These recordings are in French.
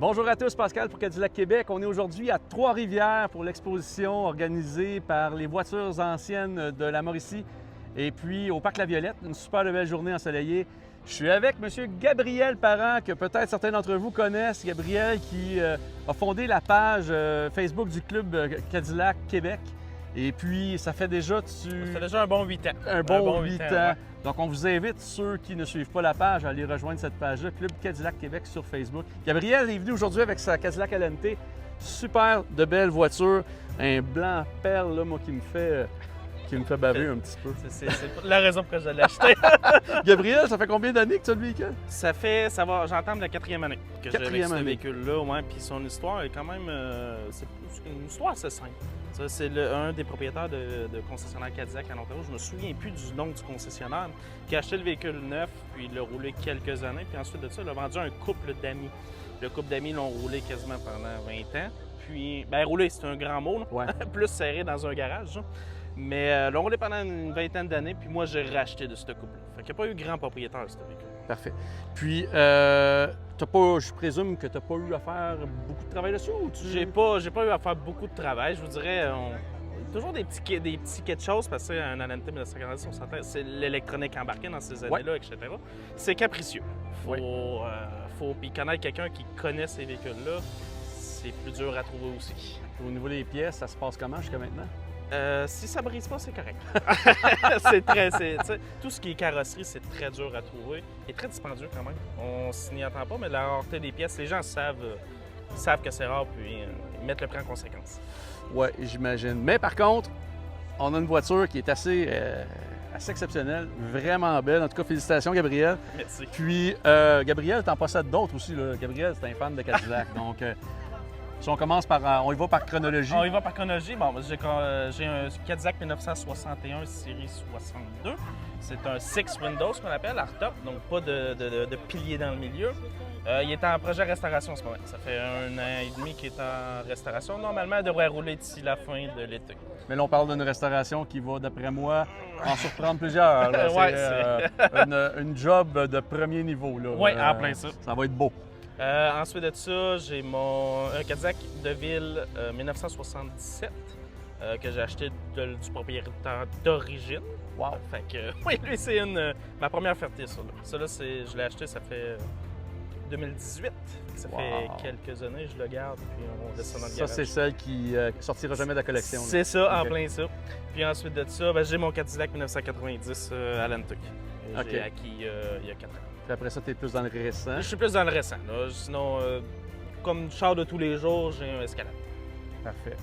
Bonjour à tous, Pascal pour Cadillac Québec. On est aujourd'hui à Trois-Rivières pour l'exposition organisée par les voitures anciennes de la Mauricie et puis au Parc La Violette. Une super belle journée ensoleillée. Je suis avec M. Gabriel Parent, que peut-être certains d'entre vous connaissent. Gabriel qui a fondé la page Facebook du Club Cadillac Québec. Et puis, ça fait déjà... Ça fait déjà un bon 8 ans. Un bon 8 ans. Ouais. Donc, on vous invite, ceux qui ne suivent pas la page, à aller rejoindre cette page-là, Club Cadillac Québec sur Facebook. Gabriel est venu aujourd'hui avec sa Cadillac LNT. Super de belle voiture. Un blanc perle, là, moi, qui me fait baver un petit peu. C'est la raison pour laquelle je l'ai acheté. Gabriel, ça fait combien d'années que tu as le véhicule? J'entame la 4e année que j'ai avec ce véhicule-là. Ouais, puis son histoire est quand même, c'est une histoire assez simple. Ça, c'est un des propriétaires de concessionnaire Cadillac en Ontario. Je me souviens plus du nom du concessionnaire, qui a acheté le véhicule neuf, puis il l'a roulé quelques années, puis ensuite de ça, il a vendu à un couple d'amis. Le couple d'amis l'ont roulé quasiment pendant 20 ans. Puis, rouler, c'est un grand mot, là. Ouais. Plus serré dans un garage, là. Mais l'ont roulé pendant une vingtaine d'années, puis moi, j'ai racheté de ce couple-là. Fait qu'il n'y a pas eu grand propriétaire, ce véhicule. Parfait. Puis, je présume que tu n'as pas eu à faire beaucoup de travail dessus ou tu... J'ai pas eu à faire beaucoup de travail. Je vous dirais, toujours des petits quelque chose, parce qu'un LNT 1990, on s'entend, c'est l'électronique embarquée dans ces années-là, etc. C'est capricieux. Faut puis connaître quelqu'un qui connaît ces véhicules-là, c'est plus dur à trouver aussi. Au niveau des pièces, ça se passe comment jusqu'à maintenant? Si ça brise pas, c'est correct. Tout ce qui est carrosserie, c'est très dur à trouver et très dispendieux quand même. On s'y attend pas, mais la rareté des pièces, les gens savent que c'est rare, puis ils mettent le prix en conséquence. Oui, j'imagine. Mais par contre, on a une voiture qui est assez exceptionnelle, vraiment belle. En tout cas, félicitations, Gabriel. Merci. Puis, Gabriel, t'en possèdes d'autres aussi, là. Gabriel, c'est un fan de Cadillac. Donc, si on commence par... on y va par chronologie. On y va par chronologie. Bon, j'ai un Cadillac 1961 série 62. C'est un 6 windows qu'on appelle, hardtop, donc pas de pilier dans le milieu. Il est en projet restauration en ce moment. Ça fait 1 an et demi qu'il est en restauration. Normalement, il devrait rouler d'ici la fin de l'été. Mais là, on parle d'une restauration qui va, d'après moi, en surprendre plusieurs. Là. Ouais, c'est une job de premier niveau. Oui, en plein ça. Ça va être beau. Ensuite de ça, j'ai un Cadillac de ville 1977 que j'ai acheté du propriétaire d'origine. Wow! Fait que, oui, lui, c'est ma première Ferté, ça. Ça, là, je l'ai acheté, ça fait 2018. Ça fait quelques années, je le garde, puis on laisse ça dans le garage. Ça, c'est celle qui sortira jamais de la collection. C'est ça, en plein ça. Puis ensuite de ça, j'ai mon Cadillac 1990 à Lantuc. J'ai acquis il y a 4 ans. Puis après ça, tu es plus dans le récent. Je suis plus dans le récent. Là. Sinon, comme char de tous les jours, j'ai un Escalade. Parfait.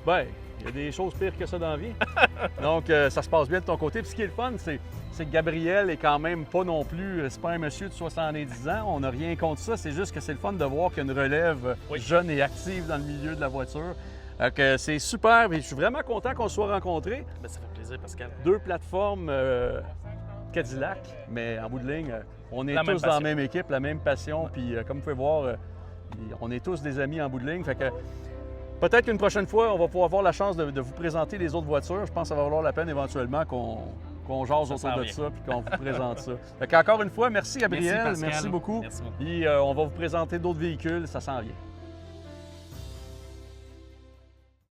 Ben, il y a des choses pires que ça dans la vie. Donc, ça se passe bien de ton côté. Puis ce qui est le fun, c'est que Gabriel est quand même pas non plus... C'est pas un monsieur de 70 ans. On n'a rien contre ça. C'est juste que c'est le fun de voir qu'il y a une relève jeune et active dans le milieu de la voiture. C'est super. Et je suis vraiment content qu'on se soit rencontrés. Ben, ça fait plaisir, Pascal. 2 plateformes Cadillac, mais en bout de ligne, on est tous dans la même équipe, la même passion. Puis comme vous pouvez voir, on est tous des amis en bout de ligne. Fait que peut-être qu'une prochaine fois, on va pouvoir avoir la chance de vous présenter les autres voitures. Je pense que ça va valoir la peine éventuellement qu'on jase autour de ça puis qu'on vous présente ça. Fait qu'encore une fois, merci Gabriel, merci beaucoup. Merci beaucoup. Puis on va vous présenter d'autres véhicules, ça s'en vient.